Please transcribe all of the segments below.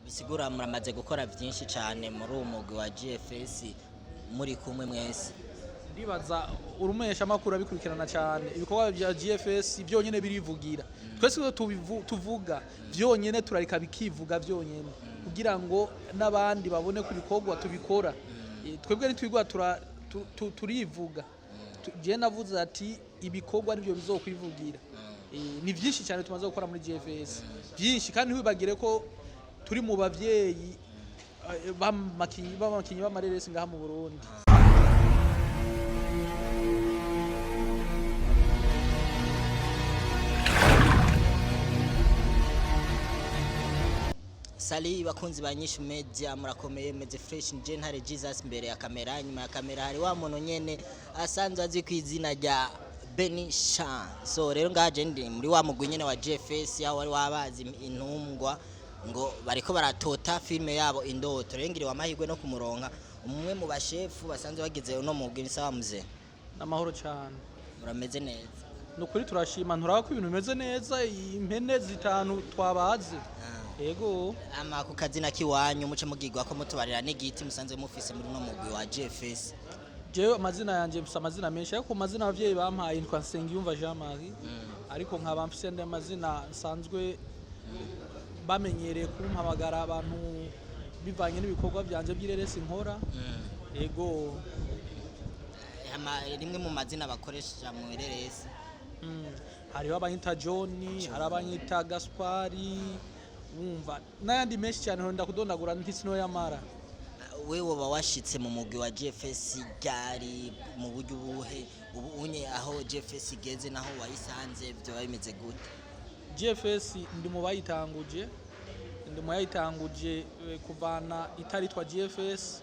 bisigura muramaze gukora byinshi cyane muri uwo mugwi wa GFS muri kumwe mwese. Ndibaza urumesha makuru abikurikirana cyane ibikorwa bya GFS byonyene birivugira. Twese tuvuga byonyene turarika bikivuga byonyene kugira ngo nabandi babone ku bikorwa tubikora. Twebwe nitwigwa turivuga. Je navuze ati ibikorwa nibyo bizokwivugira. Ni byinshi cyane tumaze gukora muri GFS. Byinshi kandi ntibagire ko turi mu bavyeyi bamakinyi b'amareresi ngaha mu Burundi. Sali bakunzi ba INYISHU media murakomeye meze fresh nje ntare Jesus mbere ya kamera, nyuma ya kamera hari wa muntu nyene asanzwe azwi kw'izina rya Benisha. So rero ngaje ndi muri wa mugwi nyene wa GFS aho wari wabazi intumbwa ngo bariko baratota filme yabo Indoto. Rero ngiri wamahirwe no kumuronka umwe mu bashefu basanzwe bagize uno mugwi bisawa muze. Namahoro cyane. Murameze neza. Nukuri turashima nturaba ko ibintu bimeze neza impene zitanu twabaze. Ego ama ku kazina kiwanyu muce mugigwa ko mutubarira n'igiti musanzwe mufise muri no mugwi wa GFS. Jewe amazina yanje mfise amazina menshi ariko amazina abavyeyi bampaye ntwa Nsengiyumva Jean Marie ariko nkaba mfise andi amazina nsanzwe bamenyereye kumpamagara abantu bivanye n'ibikorwa byanje by'ireresi nkora. Ego rimwe mu mazina bakoresha mu ireresi hariho abanyita John, hari abanyita Gaspari wumva nayandi menshi cyane ndakudondagura ntisino yamara. Wewe woba washitse mu mugwi wa GFS gari mu buryo buhe ubu unye aho GFS igeze naho wayisanze byo bimeze gute? GFS ndi mu bayitanguje kuvana itari twa GFS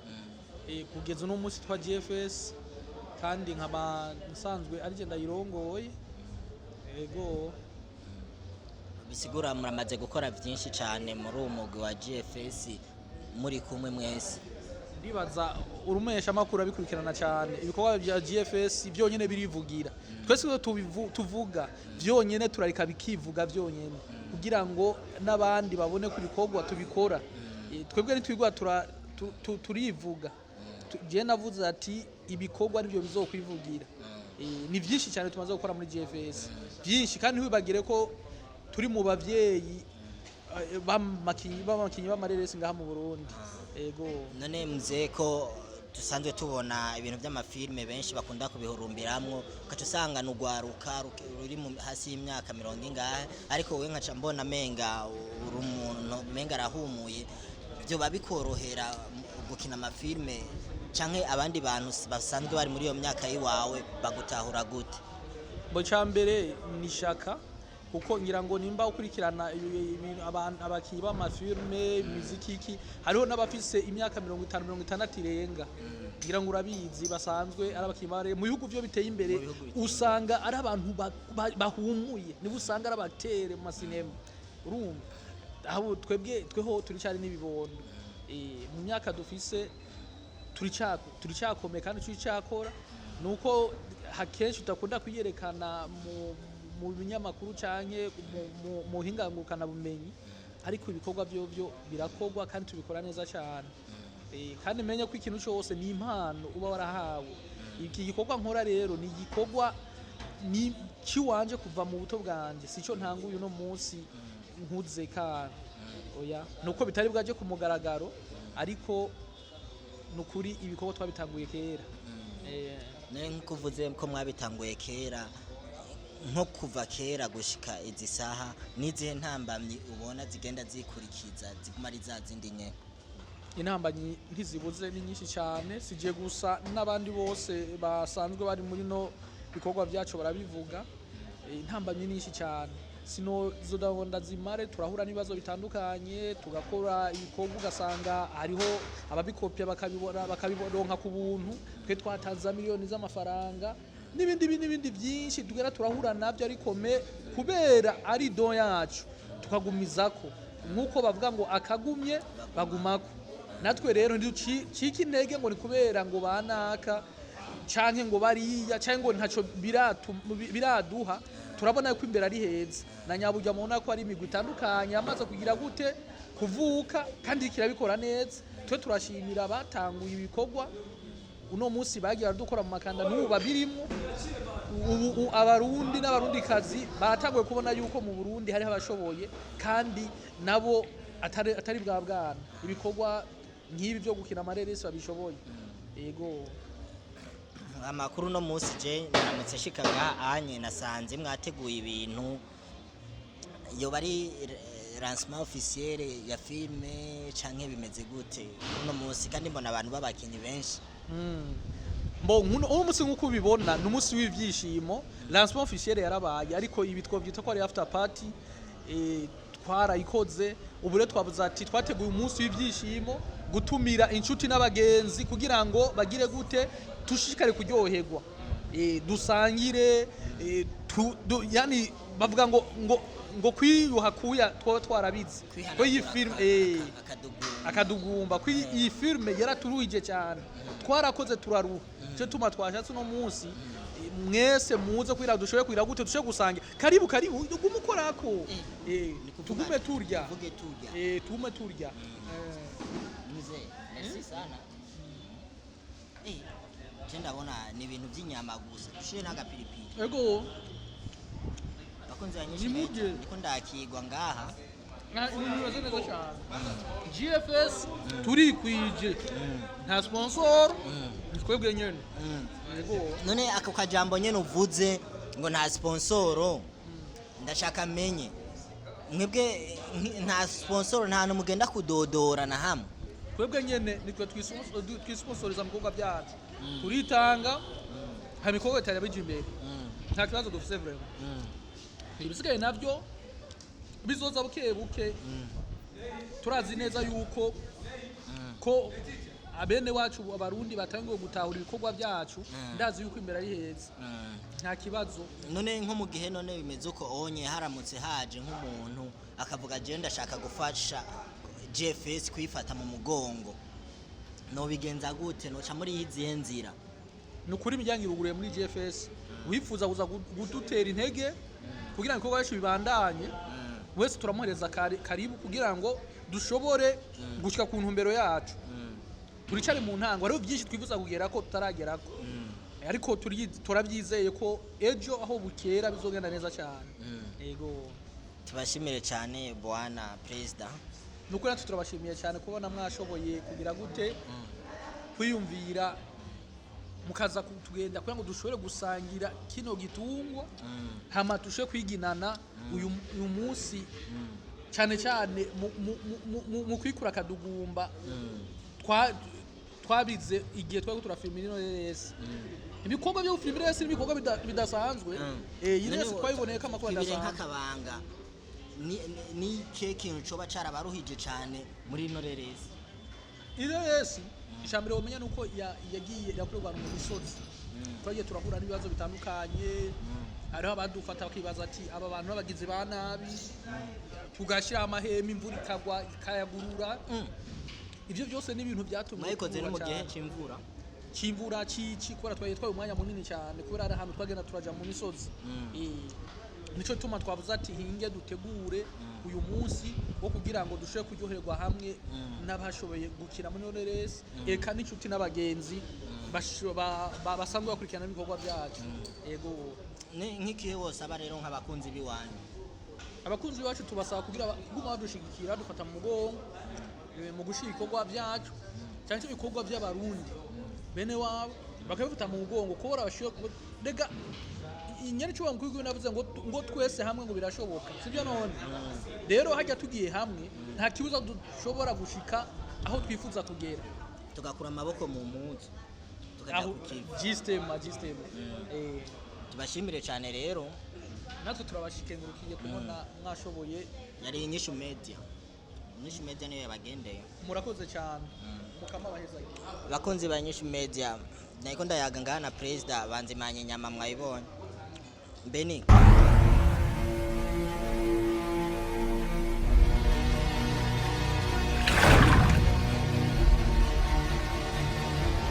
kugeza no munsi twa GFS kandi nkaba nsanzwe ari je ndayirongoye. Ego bisigura muramaze gukora byinshi cyane muri uwo mugwi wa GFS muri kumwe mwese. Ndibaza urumesha makuru abikurikirana cyane ibikorwa bya GFS byonyene birivugira. Twese tuvuga byonyene turarika bikivuga byonyene kugira ngo nabandi babone ku bikorwa tubikora. Twebwe nitwigwa turivuga. Je navuze ati ibikorwa nibyo bizokwivugira. Ni byinshi cyane tumaze gukora muri GFS. Byinshi kandi ntibagire ko turi mu bavyeyi bamakinyi b'amareresi ngaha mu Burundi. Ego none mze ko dusanzwe tubona ibintu by'amafilme benshi bakunda kubihurumbiramwo ukaca usanga n'ugwaruka ruri hasi y'imyaka 40 ingahe ariko we nkaca mbona menga uri umuntu menga arahumuye byo babikorohera gukina amafilme canke abandi bantu basanzwe bari muri iyo myaka yiwawe bagutahura gute? Bo cyambere ni shaka kuko ngira ngo nimba ukurikirana abakiyi b'amafilme muziki hariho n'abafise imyaka 50-60 irenga ngira ngo urabizi basanzwe ari abakiyi bare mu bihugu byo biteye imbere usanga ari abantu bahumuye niba usanga ari abatere mu masinema urumva aho tweho turi cyari n'ibibondo mu myaka dufise turi cyakome kandi turi cyakora nuko hakenshi utakunda kuyerekana mu binyamakuru canke mu hingangukana bumenyi ariko ibikorwa byo birakogwa kandi tubikora neza cyane. Kandi menye ko ikintu cyose ni impano uba warahawe. Iki gikorwa nkora rero ni gikorwa ni kiwanje kuva mu buto bwanje sico ntanguye no munsi nkuze kandi oya nuko bitari bwaje ku mugaragaro ariko nukuri ibikorwa twabitanguye kera. Nkuvuze ko mwabitanguye kera nko kuva kera gushika izi saha nizihe ntambamyi ubona zigenda zikurikiza zigumari za zindi nye? Intambamyi ntizibuze ni nyinshi cyane sije gusa n'abandi bose basanzwe bari muri no bikorwa byacu barabivuga. Intambamyi nyinshi cyane sino zodabonda zimare turahura n'ibibazo bitandukanye tugakora ibikorwa ugasanga hariho ababikopya bakabiboronka ku buntu twe twatanza miliyoni z'amafaranga n'ibindi byinshi tugera turahura nabyo ariko kubera ari don yacu tukagumizako nkuko bavuga ngo akagumye bagumako natwe rero nducika intege ngo ni kubera ngo banaka canke ngo bariya canke ngo ntaco biraduha turabona ko imbere ari heza na nyaburya mubona ko ari imigwi itandukanye amaze kugira gute kuvuka kandi kirabikora neza. Twe turashimira batanguye ibikorwa uno munsi bagiye dukora mu makanda n'ubu babirimo. Ubu abarundi n'abarundikazi batanguye kubona yuko mu Burundi hari abashoboye kandi nabo atari bwa bwana ibikorwa nk'ibi byo gukina amareresi babishoboye. Yego amakuru no munsi je naramutse shikaga anye nasanze mwateguye ibintu yo bari lancement officiel ya filme canke bimeze gute uno munsi kandi mbona abantu babakinyi benshi. Uwo munsi nk'uko ubibona ni umunsi w'ibyishimo. Lancement officiel yarabaye ariko ibi twabyita ko ari after party twarayikoze. Ubu rero twavuze ati twateguye umunsi w'ibyishimo gutumira inshuti n'abagenzi kugira ngo bagire gute tushikare kuryoherwa dusangire yani bavuga ngo kwiyuha kuya twarabize ko iyi film akadugumba ko iyi film yaraturuhije cyane twarakoze turaruha cyo tuma twashatse no munsi mwese muze kwira dushoboye kwira gute dushoboye gusangira karibu gumukorako tugume turya tugume turya mzee merci sana ndabona ni ibintu by'inyama gusa dushire n'agapiripiri. Ego bakunze banyishimye niko ndakigwa ngaha nibaze neza cyane. GFS turi kwije nta sponsor twebwe nyene. Ego none ako kajambo nyene uvuze ngo nta sponsor ndashaka menye mwebwe nta sponsor nta no mugenda kudodora na hamwe. Twebwe nyene nitwe twisponsoriza mu bikorwa byacu turitanga ha bikorwa bitari bijimbere nta kibazo dufise vraiment. Ibisigaye navyo bizoza buke turazi neza yuko ko abene wacu abarundi batangiye gutahura ibikorwa byacu ndazi yuko imbere ari heza nta kibazo. None nko mu gihe none bimeze uko onye haramutse haje nk'umuntu akavuga je ndashaka gufasha GFS kwifata mu mugongo no bigenza gute no ca muri izihe nzira? Nukuri imiryango iruguruye muri GFS wifuza kuza gudutera intege kugira ngo ibikorwa byacu bibandanye wese turamuhereza karibu kugira ngo dushobore gushika ku ntumbero yacu. Turicare mu ntango hariho byinshi twifuza kugera ko tutaragerako ariko turabyizeye ko ejo aho bukera bizogenda neza cyane. Yego tubashimire cyane bwana president. Nuko natwe turabashimiye cyane kubona mwashoboye kugira gute kwiyumvira mukaza kutugenda kugira ngo dushobore gusangira kino gitungwa hama tushe kwiginana uyu munsi cyane cyane mu kwikura akadugumba twabize igihe twari turafilmira ino resi. Ibikorwa byo gufilmira resi ibikorwa bidasanzwe yirese twabiboneye ko amakuru adasanzwe nk'akabanga ni kintu coba carabaruhije cyane muri ino resi. Ino resi ishambere womenya nuko yagiye yakorwa mu misozi twagiye turahura n'ibibazo bitandukanye hariho abadufata bakibaza ati aba bantu babagize ba nabi tugashira amahema imvura ikagwa ikayagurura. Ivyo byose ni ibintu byatumye mwayikoze no mu gihe cy'imvura kubera twaye umwanya munini cyane kubera ari ahantu twagenda turaja mu misozi. Nico tuma twavuze ati hinge dutegure uyu munsi wo kugira ngo dushobore kuryoherwa hamwe n'abashoboye gukina muri Knowless eka n'inshuti n'abagenzi basanzwe bakurikirana ibikorwa byacu. Yego nk'ikihe wose aba rero nk'abakunzi biwanyu abakunzi bacu tubasaba kugira kuguma badushigikira dufata mu mugongo mu gushira ibikorwa byacu cyane ibikorwa by'abarundi bene wabo bakabifata mu mugongo ko barabashiye rega inyari cyo bangwigwe navuze ngo twese hamwe ngo birashoboka sibyo none rero hajya tugiye hamwe nta kibuza dushobora gushika aho twifuza kugera tugakura amaboko mu mpuzu aho system tubashimire cyane rero natwe turabashikengurukiye kubona mwashoboye. Yari INYISHU media niyo yabagendeye. Murakoze cyane mukama baheza bakunzi ba INYISHU media nako ndayaga ngana president banzimanye nyama mwayibonye Beni